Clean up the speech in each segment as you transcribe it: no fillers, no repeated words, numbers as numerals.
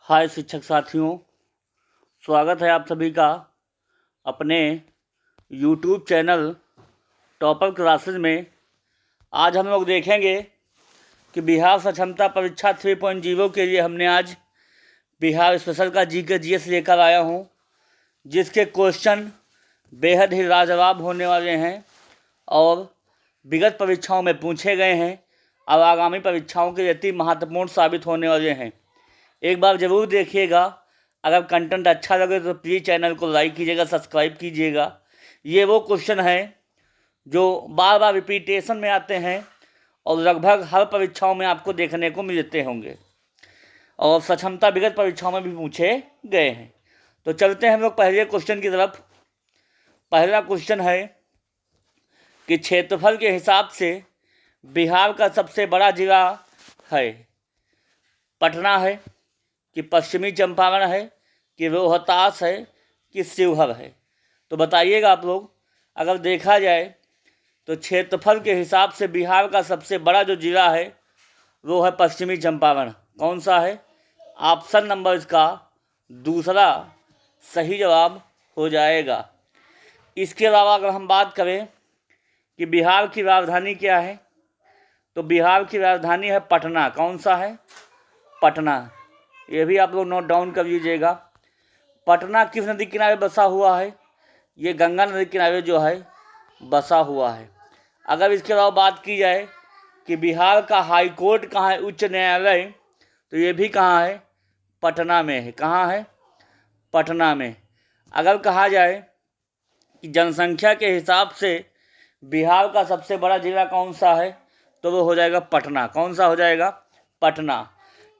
हाय शिक्षक साथियों, स्वागत है आप सभी का अपने यूट्यूब चैनल टॉपर क्लासेस में। आज हम लोग देखेंगे कि बिहार सक्षमता परीक्षा 3.0 के लिए हमने आज बिहार स्पेशल का जीके जीएस लेकर आया हूं, जिसके क्वेश्चन बेहद ही लाजवाब होने वाले हैं और विगत परीक्षाओं में पूछे गए हैं और आगामी परीक्षाओं के लिए अति महत्वपूर्ण साबित होने वाले हैं। एक बार ज़रूर देखिएगा। अगर कंटेंट अच्छा लगे तो प्लीज़ चैनल को लाइक कीजिएगा, सब्सक्राइब कीजिएगा। ये वो क्वेश्चन हैं जो बार बार रिपीटेशन में आते हैं और लगभग हर परीक्षाओं में आपको देखने को मिलते होंगे और सक्षमता विगत परीक्षाओं में भी पूछे गए हैं। तो चलते हैं हम लोग पहले क्वेश्चन की तरफ। पहला क्वेश्चन है कि क्षेत्रफल के हिसाब से बिहार का सबसे बड़ा जिला है पटना है कि पश्चिमी चंपारण है कि रोहतास है कि शिवहर है। तो बताइएगा आप लोग। अगर देखा जाए तो क्षेत्रफल के हिसाब से बिहार का सबसे बड़ा जो जिला है वो है पश्चिमी चंपारण। कौन सा है? ऑप्शन नंबर इसका दूसरा सही जवाब हो जाएगा। इसके अलावा अगर हम बात करें कि बिहार की राजधानी क्या है, तो बिहार की राजधानी है पटना। कौन सा है? पटना। ये भी आप लोग नोट डाउन कर लीजिएगा। पटना किस नदी किनारे बसा हुआ है? ये गंगा नदी किनारे जो है बसा हुआ है। अगर इसके अलावा बात की जाए कि बिहार का हाई कोर्ट कहाँ है, उच्च न्यायालय, तो ये भी कहाँ है? पटना में है। कहाँ है? पटना में। अगर कहा जाए कि जनसंख्या के हिसाब से बिहार का सबसे बड़ा जिला कौन सा है, तो वो हो जाएगा पटना। कौन सा हो जाएगा? पटना।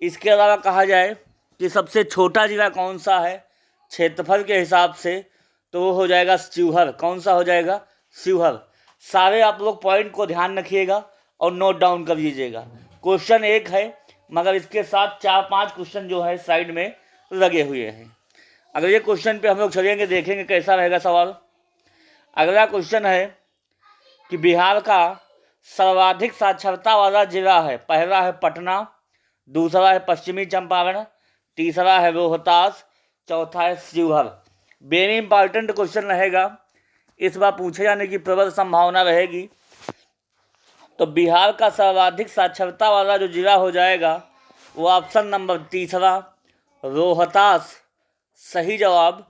इसके अलावा कहा जाए कि सबसे छोटा जिला कौन सा है क्षेत्रफल के हिसाब से, तो वो हो जाएगा शिवहर। कौन सा हो जाएगा? शिवहर। सारे आप लोग पॉइंट को ध्यान रखिएगा और नोट डाउन कर लीजिएगा। क्वेश्चन एक है मगर इसके साथ 4-5 क्वेश्चन जो है साइड में लगे हुए हैं। अगर ये क्वेश्चन पे हम लोग चलेंगे, देखेंगे कैसा रहेगा सवाल। अगला क्वेश्चन है कि बिहार का सर्वाधिक साक्षरता वाला जिला है। पहला है पटना, दूसरा है पश्चिमी चंपारण, तीसरा है रोहतास, चौथा है शिवहर। वेरी इंपॉर्टेंट क्वेश्चन रहेगा, इस बार पूछे जाने की प्रबल संभावना रहेगी। तो बिहार का सर्वाधिक साक्षरता वाला जो जिला हो जाएगा वो ऑप्शन नंबर तीसरा रोहतास सही जवाब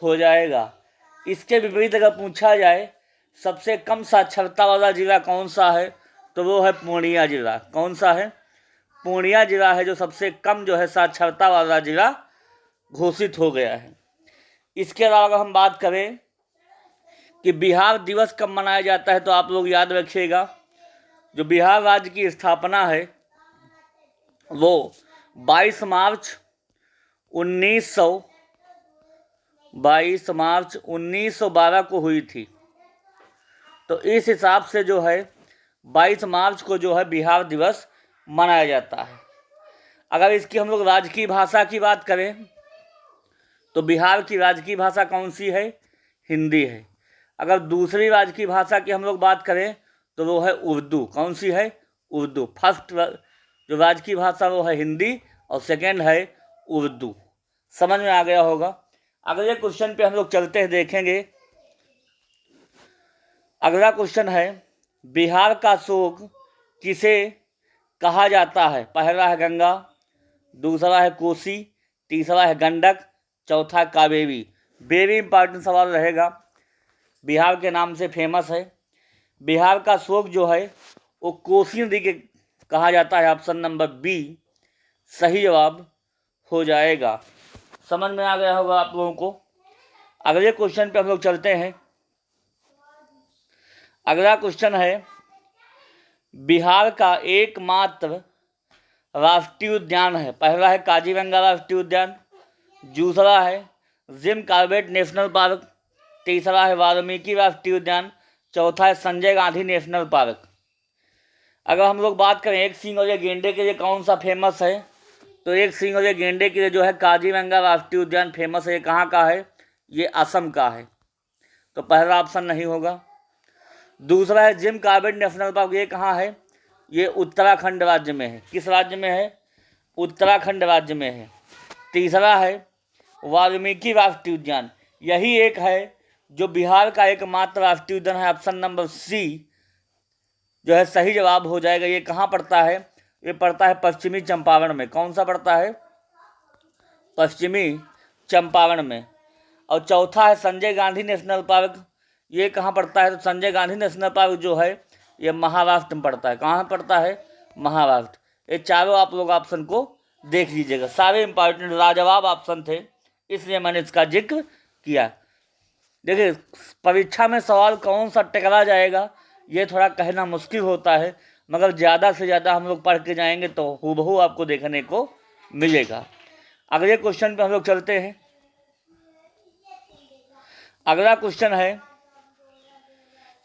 हो जाएगा। इसके विपरीत अगर पूछा जाए सबसे कम साक्षरता वाला जिला कौन सा है, तो वो है पूर्णिया जिला। कौन सा है? पूर्णिया जिला है जो सबसे कम जो है साक्षरता वाला जिला घोषित हो गया है। इसके अलावा अगर हम बात करें कि बिहार दिवस कब मनाया जाता है, तो आप लोग याद रखिएगा जो बिहार राज्य की स्थापना है वो 22 मार्च 1912 को हुई थी। तो इस हिसाब से जो है 22 मार्च को जो है बिहार दिवस मनाया जाता है। अगर इसकी हम लोग राजकीय भाषा की बात करें तो बिहार की राजकीय भाषा कौन सी है? हिंदी है। अगर दूसरी राजकीय भाषा की हम लोग बात करें तो वो है उर्दू। कौन सी है? उर्दू। फर्स्ट जो राजकीय भाषा वो है हिंदी और सेकेंड है उर्दू। समझ में आ गया होगा। अगले क्वेश्चन पे हम लोग चलते हैं, देखेंगे। अगला क्वेश्चन है बिहार का शोक किसे कहा जाता है? पहला है गंगा, दूसरा है कोसी, तीसरा है गंडक, चौथा कावेरी। वेरी इंपॉर्टेंट सवाल रहेगा, बिहार के नाम से फेमस है। बिहार का शोक जो है वो कोसी नदी के कहा जाता है। ऑप्शन नंबर बी सही जवाब हो जाएगा। समझ में आ गया होगा आप लोगों को। अगले क्वेश्चन पे हम लोग चलते हैं। अगला क्वेश्चन है बिहार का एकमात्र राष्ट्रीय उद्यान है। पहला है काजीरंगा राष्ट्रीय उद्यान, दूसरा है जिम कॉर्बेट नेशनल पार्क, तीसरा है वाल्मीकि राष्ट्रीय उद्यान, चौथा है संजय गांधी नेशनल पार्क। अगर हम लोग बात करें एक सींग और गेंडे के लिए कौन सा फेमस है, तो एक सींग और गेंडे के लिए जो है काजीरंगा राष्ट्रीय उद्यान फेमस है। ये कहाँ का है? ये असम का है। तो पहला ऑप्शन नहीं होगा। दूसरा है जिम कॉर्बेट नेशनल पार्क, ये कहाँ है? ये उत्तराखंड राज्य में है। किस राज्य में है? उत्तराखंड राज्य में है। तीसरा है वाल्मीकि राष्ट्रीय उद्यान। यही एक है जो बिहार का एकमात्र राष्ट्रीय उद्यान है। ऑप्शन नंबर सी जो है सही जवाब हो जाएगा। ये कहाँ पड़ता है? ये पड़ता है पश्चिमी चंपारण में। कौन सा पड़ता है? पश्चिमी चंपारण में। और चौथा है संजय गांधी नेशनल पार्क। ये कहाँ पड़ता है? तो संजय गांधी नेशनल पार्क जो है ये महाराष्ट्र में पड़ता है। कहाँ पड़ता है? महाराष्ट्र। ये चारों आप लोग ऑप्शन को देख लीजिएगा, सारे इंपॉर्टेंट लाजवाब ऑप्शन थे, इसलिए मैंने इसका जिक्र किया। देखिए परीक्षा में सवाल कौन सा टकरा जाएगा ये थोड़ा कहना मुश्किल होता है, मगर ज़्यादा से ज़्यादा हम लोग पढ़ के जाएंगे तो हूबहू आपको देखने को मिलेगा। अगले क्वेश्चन पे हम लोग चलते हैं। अगला क्वेश्चन है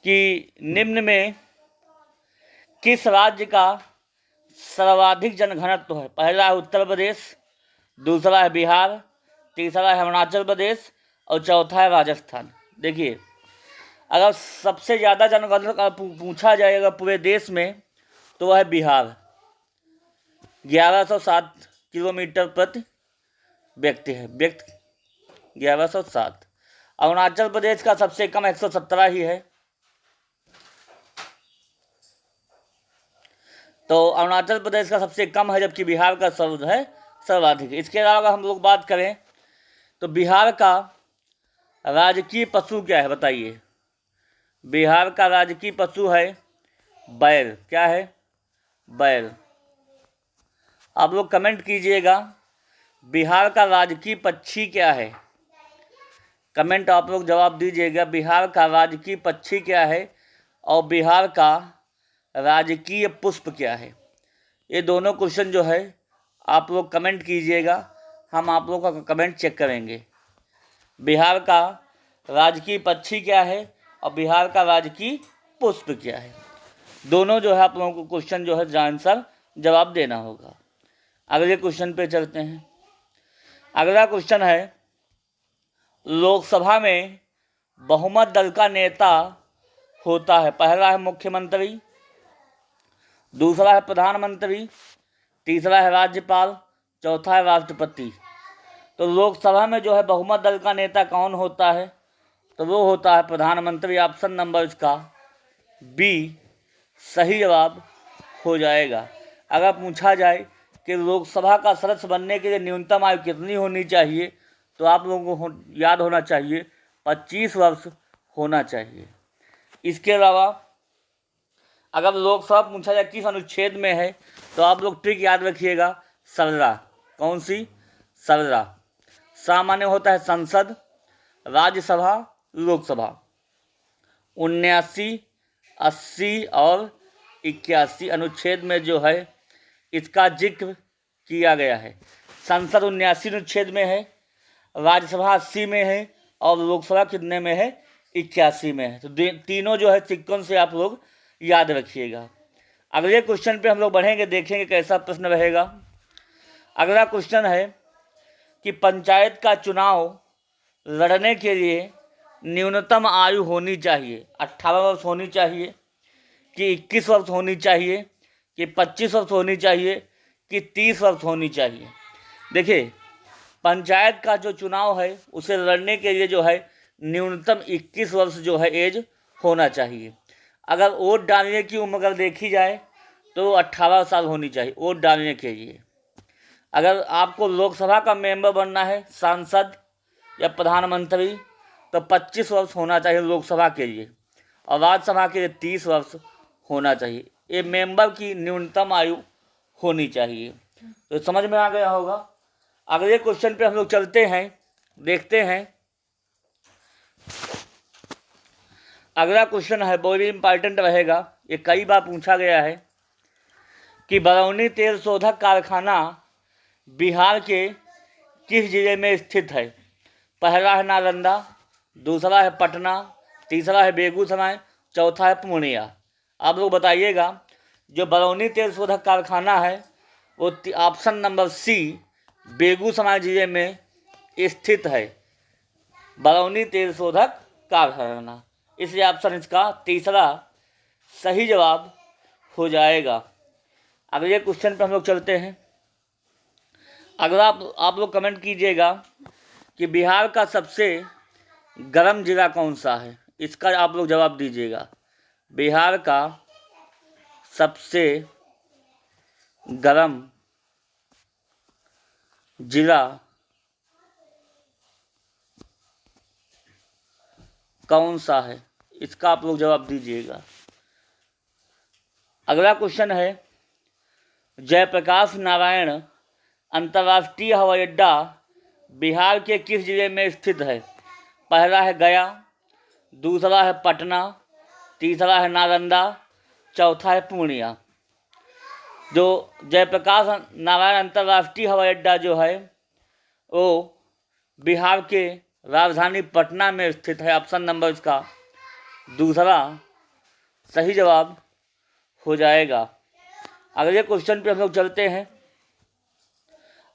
कि निम्न में किस राज्य का सर्वाधिक जनघनत्व है? पहला है उत्तर प्रदेश, दूसरा है बिहार, तीसरा है अरुणाचल प्रदेश और चौथा है राजस्थान। देखिए अगर सबसे ज़्यादा जनघनत्व पूछा जाएगा पूरे देश में तो वह है बिहार, 1107 किलोमीटर प्रति व्यक्ति है। 1107। अरुणाचल प्रदेश का सबसे कम 117 ही है। तो अरुणाचल प्रदेश का सबसे कम है, जबकि बिहार का सर्वाधिक। इसके अलावा हम लोग बात करें तो बिहार का राजकीय पशु क्या है? बताइए। बिहार का राजकीय पशु है बैल। क्या है? बैल। आप लोग कमेंट कीजिएगा बिहार का राजकीय पक्षी क्या है? कमेंट आप लोग जवाब दीजिएगा बिहार का राजकीय पक्षी क्या है और बिहार का राजकीय पुष्प क्या है। ये दोनों क्वेश्चन जो है आप लोग कमेंट कीजिएगा, हम आप लोगों का कमेंट चेक करेंगे। बिहार का राजकीय पक्षी क्या है और बिहार का राजकीय पुष्प क्या है, दोनों जो है आप लोगों को क्वेश्चन जो है आंसर जवाब देना होगा। अगले क्वेश्चन पे चलते हैं। अगला क्वेश्चन है लोकसभा में बहुमत दल का नेता होता है। पहला है मुख्यमंत्री, दूसरा है प्रधानमंत्री, तीसरा है राज्यपाल, चौथा है राष्ट्रपति। तो लोकसभा में जो है बहुमत दल का नेता कौन होता है? तो वो होता है प्रधानमंत्री। ऑप्शन नंबर इसका बी सही जवाब हो जाएगा। अगर पूछा जाए कि लोकसभा का सदस्य बनने के लिए न्यूनतम आयु कितनी होनी चाहिए तो आप लोगों को याद होना चाहिए 25 वर्ष होना चाहिए। इसके अलावा अगर लोकसभा पूछा जाए किस अनुच्छेद में है तो आप लोग ट्रिक याद रखिएगा 17। कौन सी? 17। सामान्य होता है संसद, राज्यसभा, लोकसभा। 79, 80 और 81 अनुच्छेद में जो है इसका जिक्र किया गया है। संसद 79 अनुच्छेद में है, राज्यसभा 80 में है और लोकसभा कितने में है? 81 में है। तो तीनों जो है सीक्वेंस से आप लोग याद रखिएगा। अगले क्वेश्चन पे हम लोग बढ़ेंगे, देखेंगे कैसा प्रश्न रहेगा। अगला क्वेश्चन है कि पंचायत का चुनाव लड़ने के लिए न्यूनतम आयु होनी चाहिए 18 वर्ष होनी चाहिए कि 21 वर्ष होनी चाहिए कि 25 वर्ष होनी चाहिए कि 30 वर्ष होनी चाहिए। देखिए पंचायत का जो चुनाव है उसे लड़ने के लिए जो है न्यूनतम 21 वर्ष जो है एज होना चाहिए। अगर वोट डालने की उम्र अगर देखी जाए तो 18 साल होनी चाहिए वोट डालने के लिए। अगर आपको लोकसभा का मेंबर बनना है, सांसद या प्रधानमंत्री, तो 25 वर्ष होना चाहिए लोकसभा के लिए और राज्यसभा के लिए 30 वर्ष होना चाहिए। ये मेंबर की न्यूनतम आयु होनी चाहिए। तो समझ में आ गया होगा। अगले क्वेश्चन पे हम लोग चलते हैं, देखते हैं। अगला क्वेश्चन है बहुत इंपॉर्टेंट रहेगा, ये कई बार पूछा गया है कि बरौनी तेल शोधक कारखाना बिहार के किस जिले में स्थित है? पहला है नालंदा, दूसरा है पटना, तीसरा है बेगूसराय, चौथा है पूर्णिया। आप लोग बताइएगा जो बरौनी तेल शोधक कारखाना है वो ऑप्शन नंबर सी बेगूसराय जिले में स्थित है। बरौनी तेल शोधक कारखाना, इसलिए ऑप्शन इसका तीसरा सही जवाब हो जाएगा। अगले क्वेश्चन पर हम लोग चलते हैं। अगर आप लोग कमेंट कीजिएगा कि बिहार का सबसे गर्म जिला कौन सा है, इसका आप लोग जवाब दीजिएगा। बिहार का सबसे गर्म जिला कौन सा है, इसका आप लोग जवाब दीजिएगा। अगला क्वेश्चन है, जयप्रकाश नारायण अंतर्राष्ट्रीय हवाई अड्डा बिहार के किस जिले में स्थित है? पहला है गया, दूसरा है पटना, तीसरा है नालंदा, चौथा है पूर्णिया। जो जयप्रकाश नारायण अंतर्राष्ट्रीय हवाई अड्डा जो है वो बिहार के राजधानी पटना में स्थित है। ऑप्शन नंबर इसका दूसरा सही जवाब हो जाएगा। अगले क्वेश्चन पे हम लोग चलते हैं।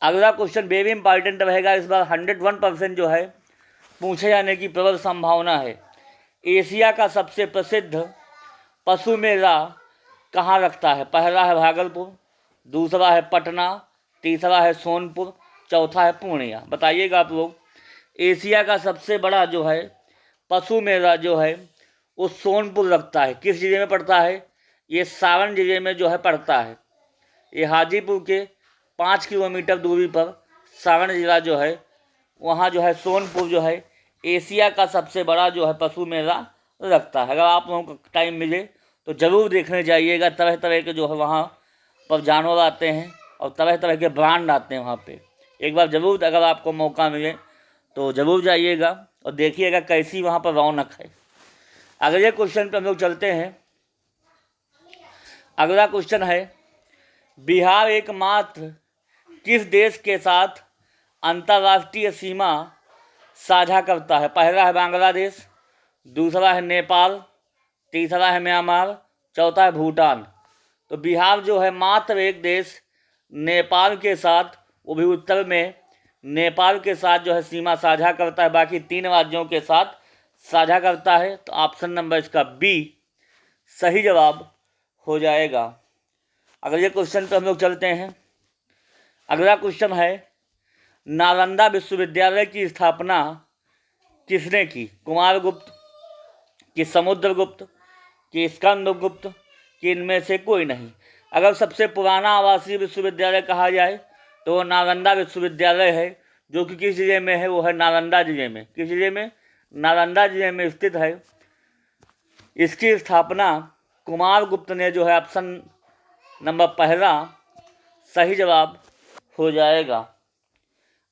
अगला क्वेश्चन वेरी इंपॉर्टेंट रहेगा, इस बार 101% जो है पूछे जाने की प्रबल संभावना है। एशिया का सबसे प्रसिद्ध पशु मेला कहाँ लगता है? पहला है भागलपुर, दूसरा है पटना, तीसरा है सोनपुर, चौथा है पूर्णिया। बताइएगा आप लोग। एशिया का सबसे बड़ा जो है पशु मेला जो है वो सोनपुर लगता है। किस जिले में पड़ता है? ये सारण जिले में जो है पड़ता है। ये हाजीपुर के 5 किलोमीटर दूरी पर सारण जिला जो है वहाँ जो है सोनपुर जो है एशिया का सबसे बड़ा जो है पशु मेला लगता है। अगर आप लोगों को टाइम मिले तो ज़रूर देखने जाइएगा। तरह तरह के जो है वहाँ पर जानवर आते हैं और तरह तरह के ब्रांड आते हैं वहाँ पे। एक बार ज़रूर अगर आपको मौका मिले तो ज़रूर जाइएगा और देखिएगा कैसी वहाँ पर रौनक है। अगले क्वेश्चन पे हम लोग चलते हैं। अगला क्वेश्चन है, बिहार एकमात्र किस देश के साथ अंतर्राष्ट्रीय सीमा साझा करता है? पहला है बांग्लादेश, दूसरा है नेपाल, तीसरा है म्यांमार, चौथा है भूटान। तो बिहार जो है मात्र एक देश नेपाल के साथ, वो भी उत्तर में नेपाल के साथ जो है सीमा साझा करता है। बाकी 3 राज्यों के साथ साझा करता है। तो ऑप्शन नंबर इसका बी सही जवाब हो जाएगा। अगले क्वेश्चन पर हम लोग चलते हैं। अगला क्वेश्चन है, नालंदा विश्वविद्यालय की स्थापना किसने की? कुमारगुप्त, कि समुद्रगुप्त, कि स्कंदगुप्त, कि इनमें से कोई नहीं। अगर सबसे पुराना आवासीय विश्वविद्यालय कहा जाए तो वो नालंदा विश्वविद्यालय है, जो कि किस जिले में है? वो है नालंदा जिले में। किस जिले में? नालंदा जिले में स्थित है। इसकी स्थापना कुमारगुप्त ने जो है। ऑप्शन नंबर पहला सही जवाब हो जाएगा।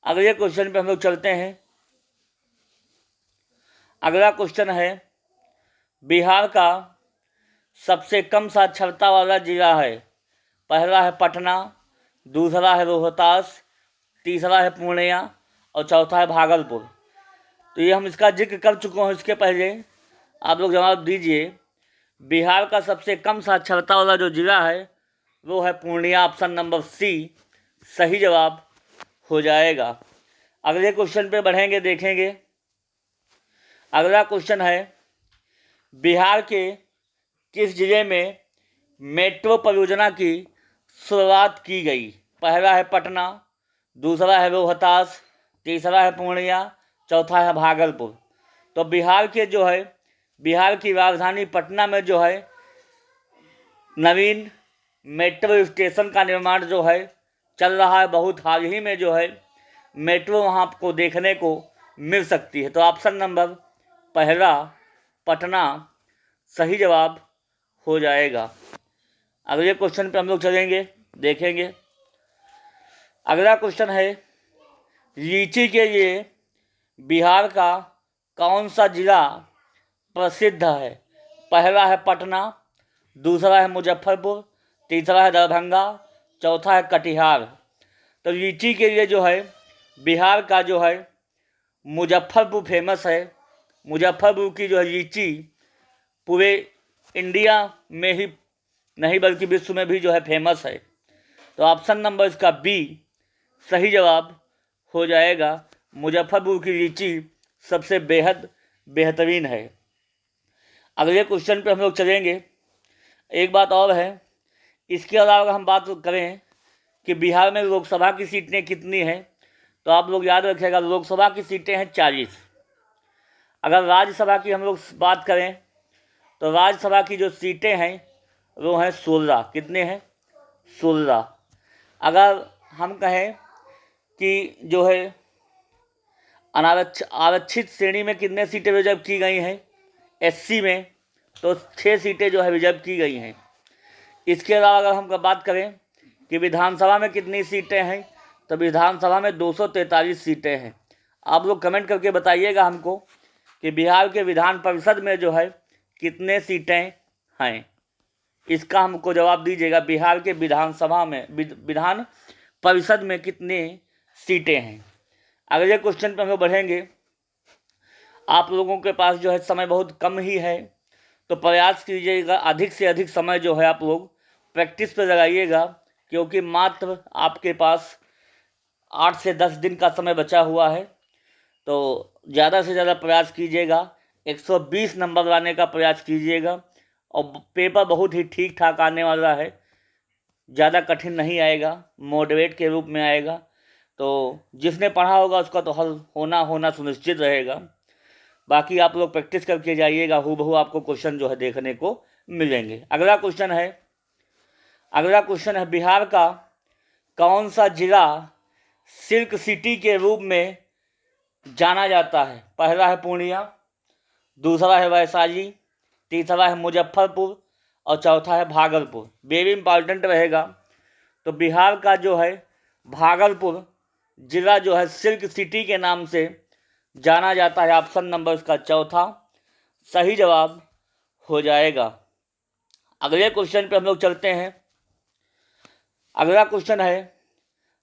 अगले क्वेश्चन पे हम लोग चलते हैं। अगला क्वेश्चन है, बिहार का सबसे कम साक्षरता वाला जिला है? पहला है पटना, दूसरा है रोहतास, तीसरा है पूर्णिया और चौथा है भागलपुर। तो ये हम इसका जिक्र कर चुके हैं। इसके पहले आप लोग जवाब दीजिए। बिहार का सबसे कम साक्षरता वाला जो जिला है वो है पूर्णिया। ऑप्शन नंबर सी सही जवाब हो जाएगा। अगले क्वेश्चन पे बढ़ेंगे, देखेंगे। अगला क्वेश्चन है, बिहार के किस जिले में मेट्रो परियोजना की शुरुआत की गई? पहला है पटना, दूसरा है रोहतास, तीसरा है पूर्णिया, चौथा है भागलपुर। तो बिहार के जो है बिहार की राजधानी पटना में जो है नवीन मेट्रो स्टेशन का निर्माण जो है चल रहा है। बहुत हाल ही में जो है मेट्रो वहाँ को देखने को मिल सकती है। तो ऑप्शन नंबर पहला पटना सही जवाब हो जाएगा। अगले क्वेश्चन पे हम लोग चलेंगे, देखेंगे। अगला क्वेश्चन है, लीची के लिए बिहार का कौन सा जिला प्रसिद्ध है? पहला है पटना, दूसरा है मुजफ्फरपुर, तीसरा है दरभंगा, चौथा है कटिहार। तो लीची के लिए जो है बिहार का जो है मुजफ्फरपुर फेमस है। मुजफ्फरपुर की जो है लीची पूरे इंडिया में ही नहीं बल्कि विश्व में भी जो है फेमस है। तो ऑप्शन नंबर इसका बी सही जवाब हो जाएगा। मुजफ्फरपुर की लीची सबसे बेहद बेहतरीन है। अगले क्वेश्चन पे हम लोग चलेंगे। एक बात और है, इसके अलावा हम बात करें कि बिहार में लोकसभा की सीटें कितनी हैं, तो आप लोग याद रखिएगा लोकसभा की सीटें हैं 40। अगर राज्यसभा की हम लोग बात करें तो राज्यसभा की जो सीटें हैं वो हैं 16। कितने हैं? 16। अगर हम कहें कि जो है आरक्षित श्रेणी में कितने सीटें रिजर्व की गई हैं एससी में, तो 6 सीटें जो है रिजर्व की गई हैं। इसके अलावा अगर हम बात करें कि विधानसभा में कितनी सीटें हैं, तो विधानसभा में 243 सीटें हैं। आप लोग कमेंट करके बताइएगा हमको कि बिहार के विधान परिषद में जो है कितने सीटें हैं, इसका हमको जवाब दीजिएगा। बिहार के विधानसभा में विधान परिषद में कितने सीटें हैं। अगले क्वेश्चन पर हम लोग बढ़ेंगे। आप लोगों के पास जो है समय बहुत कम ही है, तो प्रयास कीजिएगा अधिक से अधिक समय जो है आप लोग प्रैक्टिस पे लगाइएगा, क्योंकि मात्र आपके पास 8 से 10 दिन का समय बचा हुआ है। तो ज़्यादा से ज़्यादा प्रयास कीजिएगा, 120 नंबर लाने का प्रयास कीजिएगा, और पेपर बहुत ही ठीक ठाक आने वाला है, ज़्यादा कठिन नहीं आएगा, मॉडरेट के रूप में आएगा। तो जिसने पढ़ा होगा उसका तो हल होना सुनिश्चित रहेगा। बाकी आप लोग प्रैक्टिस करके जाइएगा, हूबहू आपको क्वेश्चन जो है देखने को मिलेंगे। अगला क्वेश्चन है बिहार का कौन सा जिला सिल्क सिटी के रूप में जाना जाता है? पहला है पूर्णिया, दूसरा है वैशाली, तीसरा है मुजफ्फरपुर और चौथा है भागलपुर। वेरी इंपॉर्टेंट रहेगा। तो बिहार का जो है भागलपुर जिला जो है सिल्क सिटी के नाम से जाना जाता है। ऑप्शन नंबर इसका चौथा सही जवाब हो जाएगा। अगले क्वेश्चन पे हम लोग चलते हैं। अगला क्वेश्चन है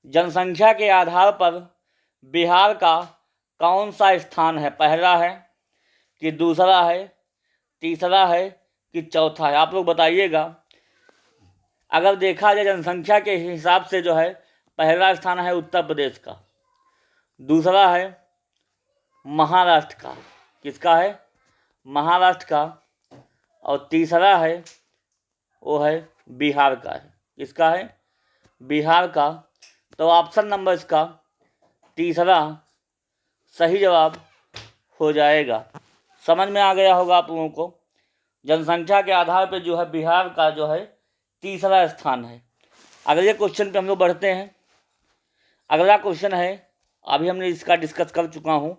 जनसंख्या के आधार पर बिहार का कौन सा स्थान है? पहला है कि दूसरा है, तीसरा है कि चौथा है? आप लोग बताइएगा। अगर देखा जाए जनसंख्या के हिसाब से जो है पहला स्थान है उत्तर प्रदेश का, दूसरा है महाराष्ट्र का, किसका है? महाराष्ट्र का, और तीसरा है वो है बिहार का है। किसका है? बिहार का। तो ऑप्शन नंबर इसका तीसरा सही जवाब हो जाएगा। समझ में आ गया होगा आप लोगों को। जनसंख्या के आधार पर जो है बिहार का जो है तीसरा स्थान है। अगले क्वेश्चन पे हम लोग बढ़ते हैं। अगला क्वेश्चन है, अभी हमने इसका डिस्कस कर चुका हूँ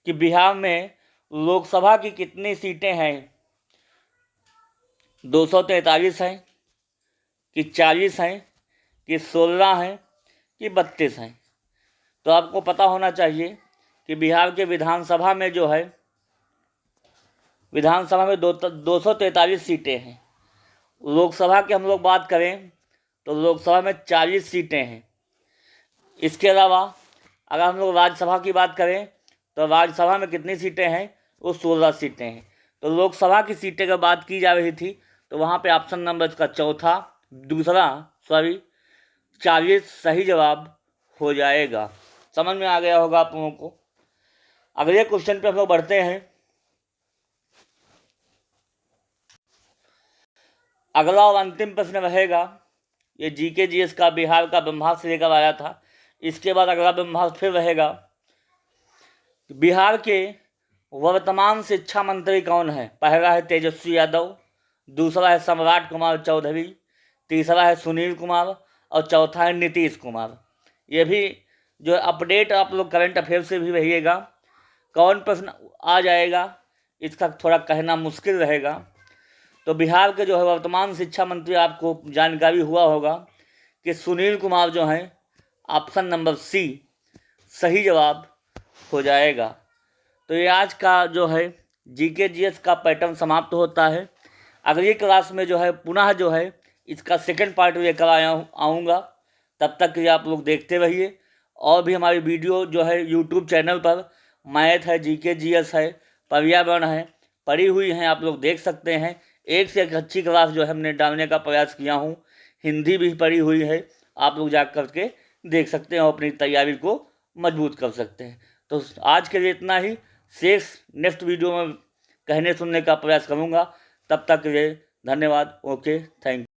कि बिहार में लोकसभा की कितनी सीटें हैं? 243 हैं कि 40 हैं कि 16 हैं कि 32 हैं? तो आपको पता होना चाहिए कि बिहार के विधानसभा में जो है विधानसभा में 243 सीटें हैं। लोकसभा की हम लोग बात करें तो लोकसभा में 40 सीटें हैं। इसके अलावा अगर हम लोग राज्यसभा की बात करें तो राज्यसभा में कितनी सीटें हैं? वो 16 सीटें हैं। तो लोकसभा की सीटें का बात की जा रही थी, तो वहाँ पे ऑप्शन नंबर इसका चौथा 40 सही जवाब हो जाएगा। समझ में आ गया होगा आप लोगों को। अगले क्वेश्चन पे हम लोग बढ़ते हैं। अगला और अंतिम प्रश्न रहेगा, ये जीके जीएस का बिहार का ब्रह्मास्त्र से लेकर आया था। इसके बाद अगला ब्रह्मास्त्र फिर रहेगा। बिहार के वर्तमान शिक्षा मंत्री कौन है? पहला है तेजस्वी यादव, दूसरा है सम्राट कुमार चौधरी, तीसरा है सुनील कुमार और चौथा है नीतीश कुमार। ये भी जो अपडेट आप लोग करंट अफेयर से भी रहिएगा। कौन प्रश्न आ जाएगा इसका थोड़ा कहना मुश्किल रहेगा। तो बिहार के जो है वर्तमान शिक्षा मंत्री आपको जानकारी हुआ होगा कि सुनील कुमार जो हैं, ऑप्शन नंबर सी सही जवाब हो जाएगा। तो ये आज का जो है जीके जीएस का पैटर्न समाप्त होता है। अगली क्लास में जो है पुनः जो है इसका सेकंड पार्ट लेकर आऊँगा। तब तक ये आप लोग देखते रहिए। और भी हमारी वीडियो जो है यूट्यूब चैनल पर मैथ है, जीके जीएस है, पर्यावरण है, पढ़ी हुई हैं, आप लोग देख सकते हैं। एक से एक अच्छी क्लास जो है हमने डालने का प्रयास किया हूँ। हिंदी भी पढ़ी हुई है, आप लोग जा कर के देख सकते हैं और अपनी तैयारी को मजबूत कर सकते हैं। तो आज के लिए इतना ही। शेष नेक्स्ट वीडियो में कहने सुनने का प्रयास करूँगा। तब तक के लिए धन्यवाद। Okay, thank you.